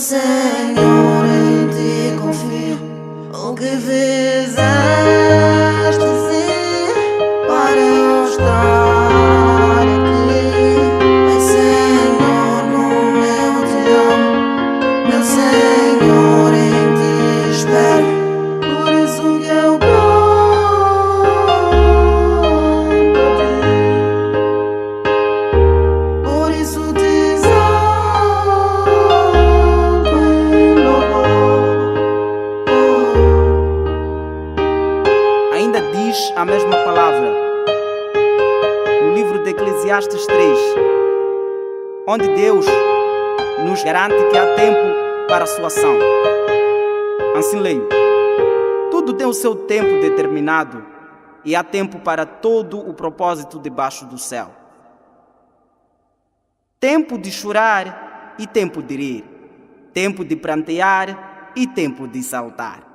Senhor, em ti confio. O que fizeste para eu estar aqui? Ai, Senhor, como eu te amo. Meu Senhor, em ti espero. Por isso que eu canto a ti. Por isso te ainda diz a mesma palavra no livro de Eclesiastes 3, onde Deus nos garante que há tempo para a sua ação. Assim leio: tudo tem o seu tempo determinado e há tempo para todo o propósito debaixo do céu. Tempo de chorar e tempo de rir, tempo de prantear e tempo de saltar.